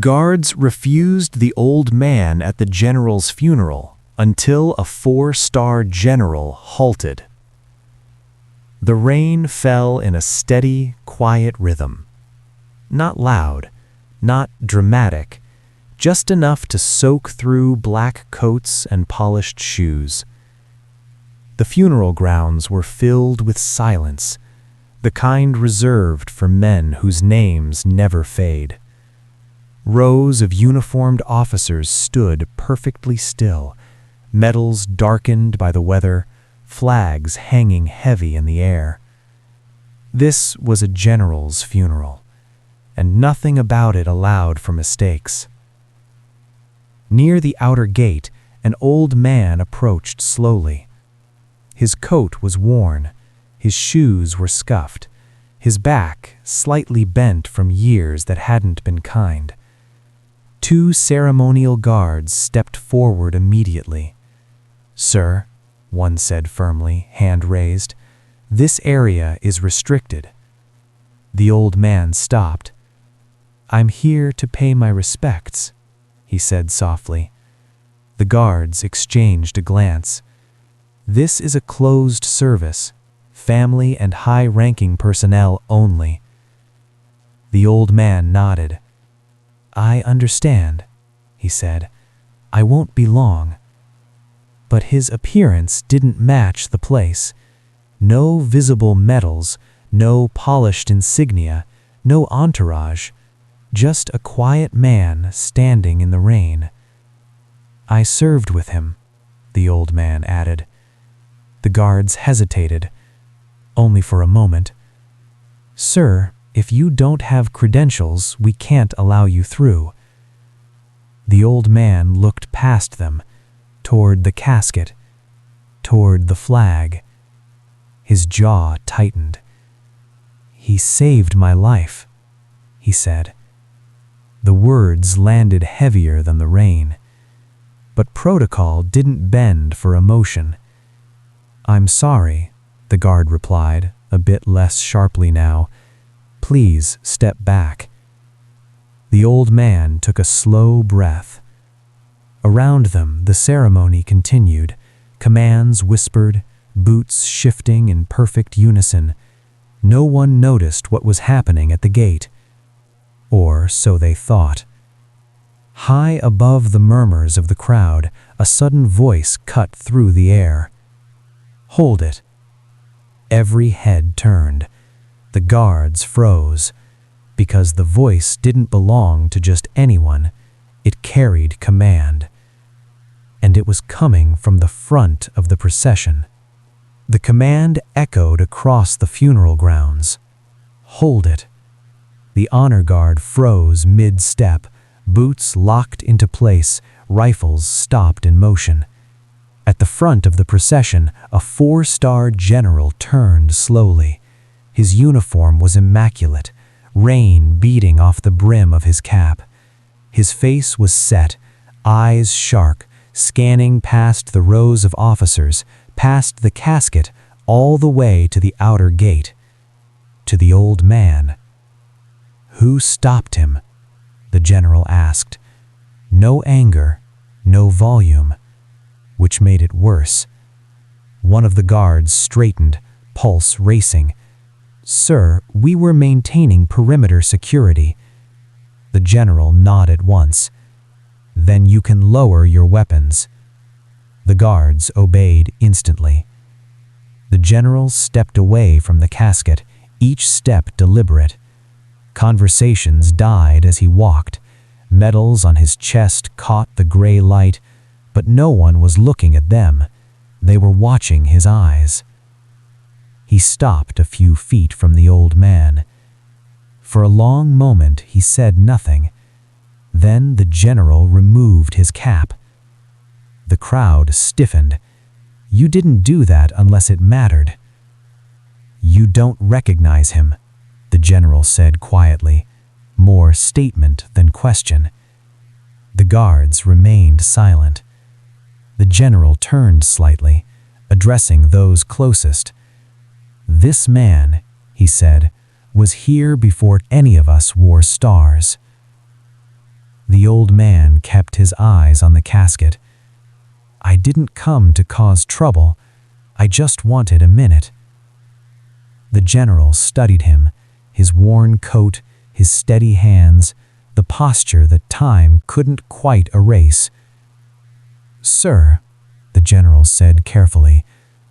Guards refused the old man at the general's funeral until a 4-star general halted. The rain fell in a steady, quiet rhythm. Not loud, not dramatic, just enough to soak through black coats and polished shoes. The funeral grounds were filled with silence, the kind reserved for men whose names never fade. Rows of uniformed officers stood perfectly still, medals darkened by the weather, flags hanging heavy in the air. This was a general's funeral, and nothing about it allowed for mistakes. Near the outer gate, an old man approached slowly. His coat was worn, his shoes were scuffed, his back slightly bent from years that hadn't been kind. 2 ceremonial guards stepped forward immediately. "Sir," one said firmly, hand raised, "this area is restricted." The old man stopped. "I'm here to pay my respects," he said softly. The guards exchanged a glance. "This is a closed service, family and high-ranking personnel only." The old man nodded. "I understand," he said. "I won't be long." But his appearance didn't match the place. No visible medals, no polished insignia, no entourage, just a quiet man standing in the rain. "I served with him," the old man added. The guards hesitated, only for a moment. "Sir, if you don't have credentials, we can't allow you through." The old man looked past them, toward the casket, toward the flag. His jaw tightened. "He saved my life," he said. The words landed heavier than the rain. But protocol didn't bend for emotion. "I'm sorry," the guard replied, a bit less sharply now. "Please step back." The old man took a slow breath. Around them, the ceremony continued, commands whispered, boots shifting in perfect unison. No one noticed what was happening at the gate. Or so they thought. High above the murmurs of the crowd, a sudden voice cut through the air. "Hold it." Every head turned. The guards froze, because the voice didn't belong to just anyone. It carried command. And it was coming from the front of the procession. The command echoed across the funeral grounds. "Hold it." The honor guard froze mid-step, boots locked into place, rifles stopped in motion. At the front of the procession, a 4-star general turned slowly. His uniform was immaculate, rain beating off the brim of his cap. His face was set, eyes sharp, scanning past the rows of officers, past the casket, all the way to the outer gate. To the old man. "Who stopped him?" the general asked. No anger, no volume, which made it worse. One of the guards straightened, pulse racing. "Sir, we were maintaining perimeter security." The general nodded once. "Then you can lower your weapons." The guards obeyed instantly. The general stepped away from the casket, each step deliberate. Conversations died as he walked. Medals on his chest caught the gray light, but no one was looking at them. They were watching his eyes. He stopped a few feet from the old man. For a long moment he said nothing. Then the general removed his cap. The crowd stiffened. "You didn't do that unless it mattered." "You don't recognize him," the general said quietly, more statement than question. The guards remained silent. The general turned slightly, addressing those closest. "This man," he said, "was here before any of us wore stars." The old man kept his eyes on the casket. "I didn't come to cause trouble. I just wanted a minute." The general studied him, his worn coat, his steady hands, the posture that time couldn't quite erase. "Sir," the general said carefully,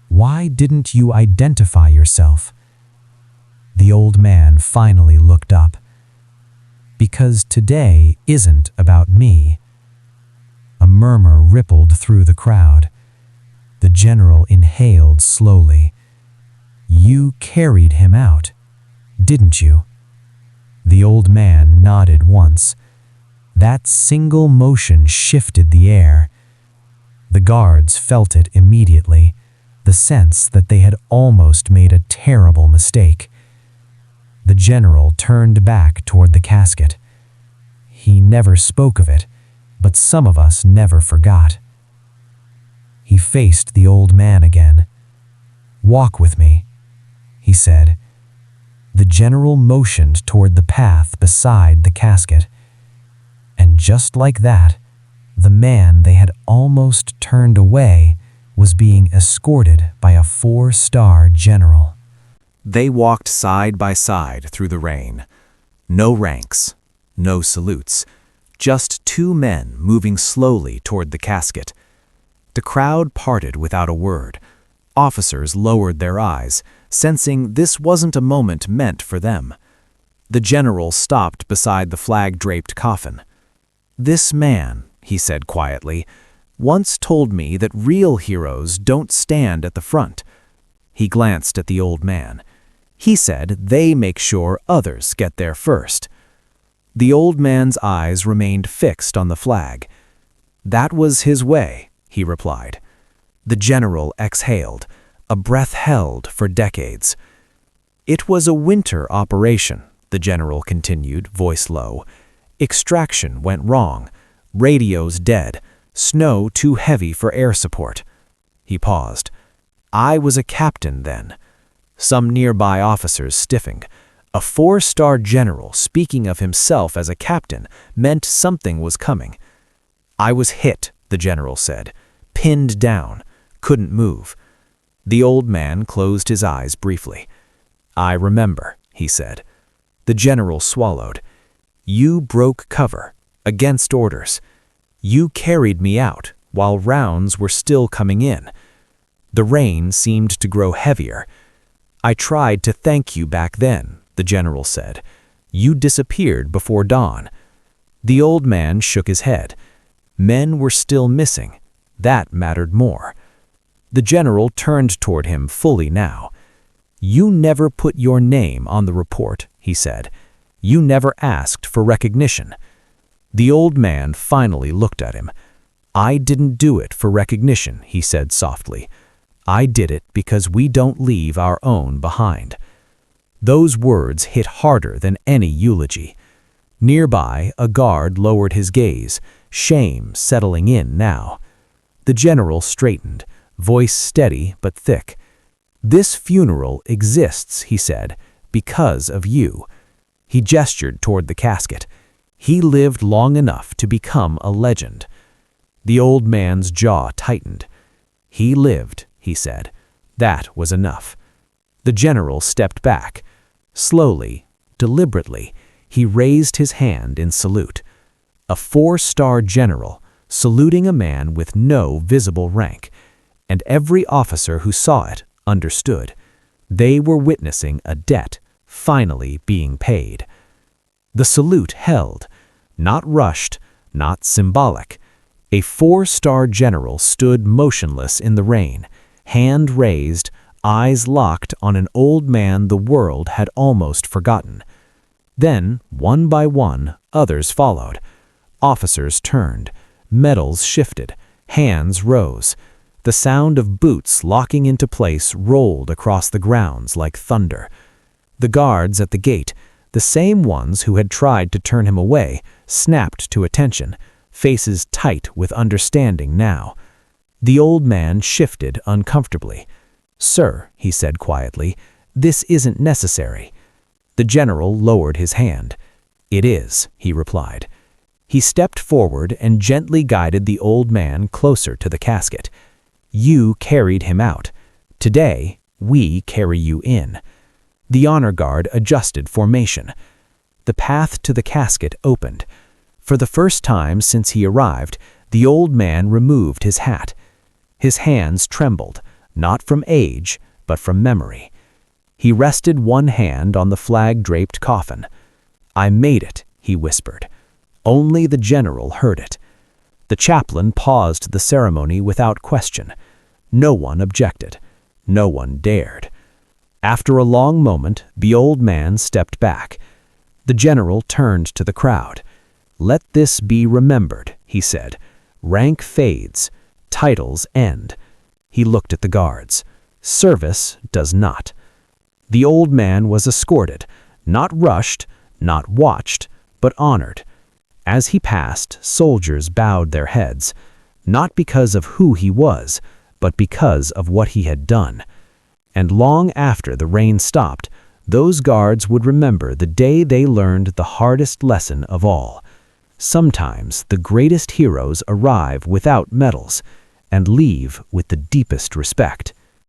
"why didn't you identify yourself?" The old man finally looked up. "Because today isn't about me." A murmur rippled through the crowd. The general inhaled slowly. "You carried him out, didn't you?" The old man nodded once. That single motion shifted the air. The guards felt it immediately, the sense that they had almost made a terrible mistake. The general turned back toward the casket. He never spoke of it, but some of us never forgot. He faced the old man again. "Walk with me," he said. The general motioned toward the path beside the casket. And just like that, the man they had almost turned away was being escorted by a 4-star general. They walked side by side through the rain. No ranks, no salutes, just two men moving slowly toward the casket. The crowd parted without a word. Officers lowered their eyes, sensing this wasn't a moment meant for them. The general stopped beside the flag-draped coffin. "This man," he said quietly, "once told me that real heroes don't stand at the front." He glanced at the old man. "He said they make sure others get there first." The old man's eyes remained fixed on the flag. "That was his way," he replied. The general exhaled, a breath held for decades. "It was a winter operation," the general continued, voice low. "Extraction went wrong. Radios dead. Snow too heavy for air support." He paused. "I was a captain then." Some nearby officers stiffened. A 4-star general speaking of himself as a captain meant something was coming. "I was hit," the general said. "Pinned down. Couldn't move." The old man closed his eyes briefly. "I remember," he said. The general swallowed. "You broke cover, against orders. You carried me out while rounds were still coming in." The rain seemed to grow heavier. "I tried to thank you back then," the general said. "You disappeared before dawn." The old man shook his head. Men were still missing. That mattered more. The general turned toward him fully now. "You never put your name on the report," he said. "You never asked for recognition." The old man finally looked at him. "I didn't do it for recognition," he said softly. "I did it because we don't leave our own behind." Those words hit harder than any eulogy. Nearby, a guard lowered his gaze, shame settling in now. The general straightened, voice steady but thick. "This funeral exists," he said, "because of you." He gestured toward the casket. "He lived long enough to become a legend." The old man's jaw tightened. "He lived," he said. That was enough. The general stepped back. Slowly, deliberately, he raised his hand in salute. A 4-star general, saluting a man with no visible rank. And every officer who saw it understood. They were witnessing a debt finally being paid. The salute held, not rushed, not symbolic. A 4-star general stood motionless in the rain, hand raised, eyes locked on an old man the world had almost forgotten. Then, one by one, others followed. Officers turned, medals shifted, hands rose. The sound of boots locking into place rolled across the grounds like thunder. The guards at the gate, the same ones who had tried to turn him away, snapped to attention, faces tight with understanding now. The old man shifted uncomfortably. "Sir," he said quietly, "this isn't necessary." The general lowered his hand. "It is," he replied. He stepped forward and gently guided the old man closer to the casket. You carried him out. Today, we carry you in. The honor guard adjusted formation. The path to the casket opened. For the first time since he arrived, the old man removed his hat. His hands trembled, not from age, but from memory. He rested one hand on the flag-draped coffin. "I made it," he whispered. Only the general heard it. The chaplain paused the ceremony without question. No one objected. No one dared. After a long moment, the old man stepped back. The general turned to the crowd. "Let this be remembered," he said. "Rank fades. Titles end." He looked at the guards. "Service does not." The old man was escorted, not rushed, not watched, but honored. As he passed, soldiers bowed their heads, not because of who he was, but because of what he had done. And long after the rain stopped, those guards would remember the day they learned the hardest lesson of all. Sometimes the greatest heroes arrive without medals and leave with the deepest respect.